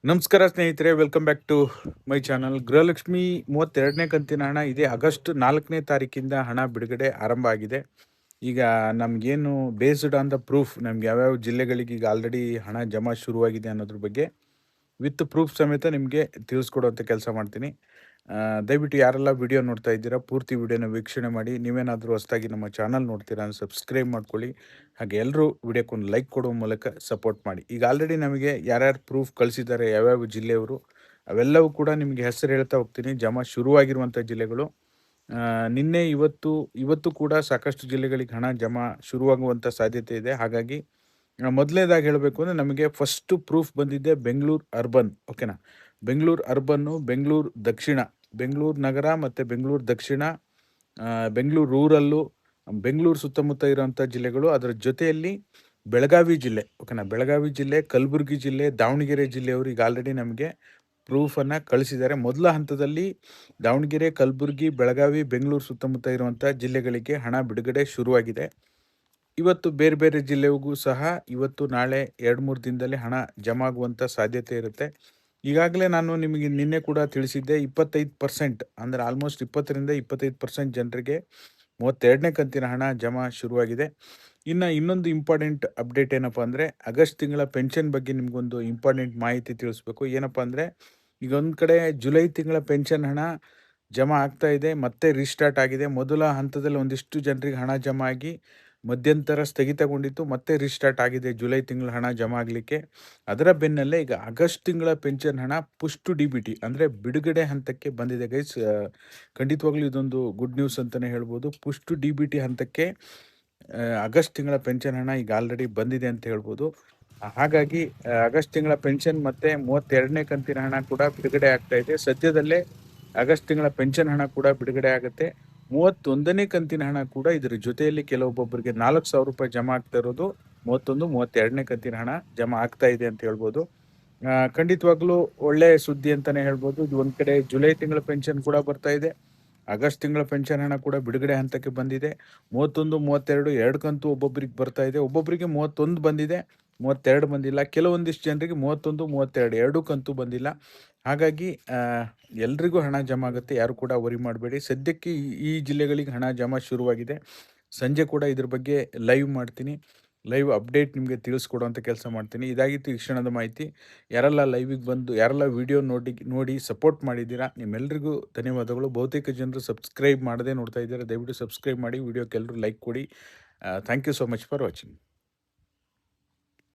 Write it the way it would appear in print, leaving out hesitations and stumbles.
ನಮಸ್ಕಾರ ಸ್ನೇಹಿತರೆ, welcome back to my channel. Gruhalakshmi 32ನೇ ಕಂತಿನ ಹಣ ಇದೆ. ಆಗಸ್ಟ್ 4ನೇ ತಾರೀಕಿಂದ ಹಣ ಬಿಡುಗಡೆ ಆರಂಭ ಆಗಿದೆ. ಈಗ ನಮಗೇನು ಬೇಸ್ಡ್ ಆನ್ ದ ಪ್ರೂಫ್, ನಮ್ಗೆ ಯಾವ್ಯಾವ ಜಿಲ್ಲೆಗಳಿಗೆ ಈಗ ಆಲ್ರೆಡಿ ಹಣ ಜಮಾ ಶುರುವಾಗಿದೆ ಅನ್ನೋದ್ರ ಬಗ್ಗೆ ವಿತ್ ಪ್ರೂಫ್ ಸಮೇತ ನಿಮಗೆ ತಿಳಿಸ್ಕೊಡುವಂಥ ಕೆಲಸ ಮಾಡ್ತೀನಿ. ದಯವಿಟ್ಟು ಯಾರೆಲ್ಲ ವಿಡಿಯೋ ನೋಡ್ತಾ ಇದ್ದೀರಾ ಪೂರ್ತಿ ವಿಡಿಯೋನ ವೀಕ್ಷಣೆ ಮಾಡಿ. ನೀವೇನಾದರೂ ಹೊಸದಾಗಿ ನಮ್ಮ ಚಾನಲ್ ನೋಡ್ತೀರಾ ಸಬ್ಸ್ಕ್ರೈಬ್ ಮಾಡ್ಕೊಳ್ಳಿ. ಹಾಗೆ ಎಲ್ಲರೂ ವಿಡಿಯೋಕ್ಕೊಂದು ಲೈಕ್ ಕೊಡುವ ಮೂಲಕ ಸಪೋರ್ಟ್ ಮಾಡಿ. ಈಗ ಆಲ್ರೆಡಿ ನಮಗೆ ಯಾರ್ಯಾರು ಪ್ರೂಫ್ ಕಳಿಸಿದ್ದಾರೆ, ಯಾವ್ಯಾವ ಜಿಲ್ಲೆಯವರು, ಅವೆಲ್ಲವೂ ಕೂಡ ನಿಮಗೆ ಹೆಸರು ಹೇಳ್ತಾ ಹೋಗ್ತೀನಿ. ಜಮಾ ಶುರುವಾಗಿರುವಂಥ ಜಿಲ್ಲೆಗಳು ನಿನ್ನೆ ಇವತ್ತು ಕೂಡ ಸಾಕಷ್ಟು ಜಿಲ್ಲೆಗಳಿಗೆ ಹಣ ಜಮಾ ಶುರುವಾಗುವಂಥ ಸಾಧ್ಯತೆ ಇದೆ. ಹಾಗಾಗಿ ಮೊದಲನೇದಾಗಿ ಹೇಳಬೇಕು ಅಂದರೆ ನಮಗೆ ಫಸ್ಟು ಪ್ರೂಫ್ ಬಂದಿದ್ದೆ ಬೆಂಗಳೂರು ಅರ್ಬನ್. ಓಕೆನಾ, ಬೆಂಗಳೂರು ಅರ್ಬನ್ನು, ಬೆಂಗಳೂರು ದಕ್ಷಿಣ, ಬೆಂಗಳೂರು ನಗರ ಮತ್ತು ಬೆಂಗಳೂರು ದಕ್ಷಿಣ, ಬೆಂಗಳೂರು ರೂರಲ್ಲು, ಬೆಂಗಳೂರು ಸುತ್ತಮುತ್ತ ಇರುವಂಥ ಜಿಲ್ಲೆಗಳು. ಅದರ ಜೊತೆಯಲ್ಲಿ ಬೆಳಗಾವಿ ಜಿಲ್ಲೆ. ಓಕೆನಾ, ಬೆಳಗಾವಿ ಜಿಲ್ಲೆ, ಕಲಬುರಗಿ ಜಿಲ್ಲೆ, ದಾವಣಗೆರೆ ಜಿಲ್ಲೆಯವರು ಈಗ ಆಲ್ರೆಡಿ ನಮಗೆ ಪ್ರೂಫನ್ನು ಕಳಿಸಿದ್ದಾರೆ. ಮೊದಲ ಹಂತದಲ್ಲಿ ದಾವಣಗೆರೆ, ಕಲಬುರಗಿ, ಬೆಳಗಾವಿ, ಬೆಂಗಳೂರು ಸುತ್ತಮುತ್ತ ಇರುವಂಥ ಜಿಲ್ಲೆಗಳಿಗೆ ಹಣ ಬಿಡುಗಡೆ ಶುರುವಾಗಿದೆ. ಇವತ್ತು ಬೇರೆ ಬೇರೆ ಜಿಲ್ಲೆಗೂ ಸಹ ಇವತ್ತು ನಾಳೆ 2-3 ದಿನದಲ್ಲಿ ಹಣ ಜಮಾ ಆಗುವಂಥ ಸಾಧ್ಯತೆ ಇರುತ್ತೆ. ಈಗಾಗಲೇ ನಾನು ನಿಮಗೆ ನಿನ್ನೆ ಕೂಡ ತಿಳಿಸಿದ್ದೆ, 25% ಅಂದರೆ ಆಲ್ಮೋಸ್ಟ್ 20ರಿಂದ 25% ಜನರಿಗೆ 32ನೇ ಕಂತಿನ ಹಣ ಜಮಾ ಶುರುವಾಗಿದೆ. ಇನ್ನೊಂದು ಇಂಪಾರ್ಟೆಂಟ್ ಅಪ್ಡೇಟ್ ಏನಪ್ಪ ಅಂದರೆ, ಆಗಸ್ಟ್ ತಿಂಗಳ ಪೆನ್ಷನ್ ಬಗ್ಗೆ ನಿಮಗೊಂದು ಇಂಪಾರ್ಟೆಂಟ್ ಮಾಹಿತಿ ತಿಳಿಸ್ಬೇಕು. ಏನಪ್ಪ ಅಂದರೆ, ಈಗ ಒಂದು ಕಡೆ ಜುಲೈ ತಿಂಗಳ ಪೆನ್ಷನ್ ಹಣ ಜಮಾ ಆಗ್ತಾ ಇದೆ, ಮತ್ತೆ ರೀಸ್ಟಾರ್ಟ್ ಆಗಿದೆ. ಮೊದಲ ಹಂತದಲ್ಲಿ ಒಂದಿಷ್ಟು ಜನರಿಗೆ ಹಣ ಜಮಾ ಆಗಿ ಮಧ್ಯಂತರ ಸ್ಥಗಿತಗೊಂಡಿತ್ತು, ಮತ್ತೆ ರೀಸ್ಟಾರ್ಟ್ ಆಗಿದೆ ಜುಲೈ ತಿಂಗಳ ಹಣ ಜಮಾ ಆಗಲಿಕ್ಕೆ. ಅದರ ಬೆನ್ನಲ್ಲೇ ಈಗ ಆಗಸ್ಟ್ ತಿಂಗಳ ಪೆನ್ಷನ್ ಹಣ ಪುಷ್ ಟು DBT ಅಂದರೆ ಬಿಡುಗಡೆ ಹಂತಕ್ಕೆ ಬಂದಿದೆ ಗೈಸ್. ಖಂಡಿತವಾಗ್ಲೂ ಇದೊಂದು ಗುಡ್ ನ್ಯೂಸ್ ಅಂತಲೇ ಹೇಳ್ಬೋದು. ಪುಷ್ ಟು DBT ಹಂತಕ್ಕೆ ಆಗಸ್ಟ್ ತಿಂಗಳ ಪೆನ್ಷನ್ ಹಣ ಈಗ ಆಲ್ರೆಡಿ ಬಂದಿದೆ ಅಂತ ಹೇಳ್ಬೋದು. ಹಾಗಾಗಿ ಆಗಸ್ಟ್ ತಿಂಗಳ ಪೆನ್ಷನ್ ಮತ್ತು 32ನೇ ಕಂತಿನ ಹಣ ಕೂಡ ಬಿಡುಗಡೆ ಆಗ್ತಾ ಇದೆ. ಸದ್ಯದಲ್ಲೇ ಆಗಸ್ಟ್ ತಿಂಗಳ ಪೆನ್ಷನ್ ಹಣ ಕೂಡ ಬಿಡುಗಡೆ ಆಗುತ್ತೆ. 31ನೇ ಕಂತಿನ ಹಣ ಕೂಡ ಇದರ ಜೊತೆಯಲ್ಲಿ ಕೆಲವೊಬ್ಬೊಬ್ಬರಿಗೆ 4,000 ರೂಪಾಯಿ ಜಮಾ ಆಗ್ತಾ ಇರೋದು 31, 32ನೇ ಕಂತಿನ ಹಣ ಜಮಾ ಆಗ್ತಾ ಇದೆ ಅಂತ ಹೇಳ್ಬೋದು. ಖಂಡಿತವಾಗ್ಲೂ ಒಳ್ಳೆಯ ಸುದ್ದಿ ಅಂತಲೇ ಹೇಳ್ಬೋದು. ಇದು ಒಂದು ಕಡೆ ಜುಲೈ ತಿಂಗಳ ಪೆನ್ಷನ್ ಕೂಡ ಬರ್ತಾ ಇದೆ, ಆಗಸ್ಟ್ ತಿಂಗಳ ಪೆನ್ಷನ್ ಹಣ ಕೂಡ ಬಿಡುಗಡೆ ಹಂತಕ್ಕೆ ಬಂದಿದೆ. 31, 32 2 ಕಂತು ಒಬ್ಬೊಬ್ಬರಿಗೆ ಬರ್ತಾ ಇದೆ. ಒಬ್ಬೊಬ್ಬರಿಗೆ 31 ಬಂದಿದೆ, 32 ಬಂದಿಲ್ಲ. ಕೆಲವೊಂದಿಷ್ಟು ಜನರಿಗೆ 31, 32 2 ಕಂತು ಬಂದಿಲ್ಲ. ಹಾಗಾಗಿ ಎಲ್ರಿಗೂ ಹಣ ಜಮಾ ಆಗುತ್ತೆ, ಯಾರು ಕೂಡ ವರಿ ಮಾಡಬೇಡಿ. ಸದ್ಯಕ್ಕೆ ಈ ಜಿಲ್ಲೆಗಳಿಗೆ ಹಣ ಜಮಾ ಶುರುವಾಗಿದೆ. ಸಂಜೆ ಕೂಡ ಇದ್ರ ಬಗ್ಗೆ ಲೈವ್ ಮಾಡ್ತೀನಿ, ಲೈವ್ ಅಪ್ಡೇಟ್ ನಿಮಗೆ ತಿಳಿಸ್ಕೊಡುವಂಥ ಕೆಲಸ ಮಾಡ್ತೀನಿ. ಇದಾಗಿತ್ತು ಈ ಕ್ಷಣದ ಮಾಹಿತಿ. ಯಾರೆಲ್ಲ ಲೈವಿಗೆ ಬಂದು ಯಾರೆಲ್ಲ ವಿಡಿಯೋ ನೋಡಿ ಸಪೋರ್ಟ್ ಮಾಡಿದ್ದೀರಾ, ನಿಮ್ಮೆಲ್ಲರಿಗೂ ಧನ್ಯವಾದಗಳು. ಬಹುತೇಕ ಜನರು ಸಬ್ಸ್ಕ್ರೈಬ್ ಮಾಡದೆ ನೋಡ್ತಾ ಇದ್ದಾರೆ, ದಯವಿಟ್ಟು ಸಬ್ಸ್ಕ್ರೈಬ್ ಮಾಡಿ, ವಿಡಿಯೋಕ್ಕೆ ಎಲ್ಲರೂ ಲೈಕ್ ಕೊಡಿ. Thank you so much for watching.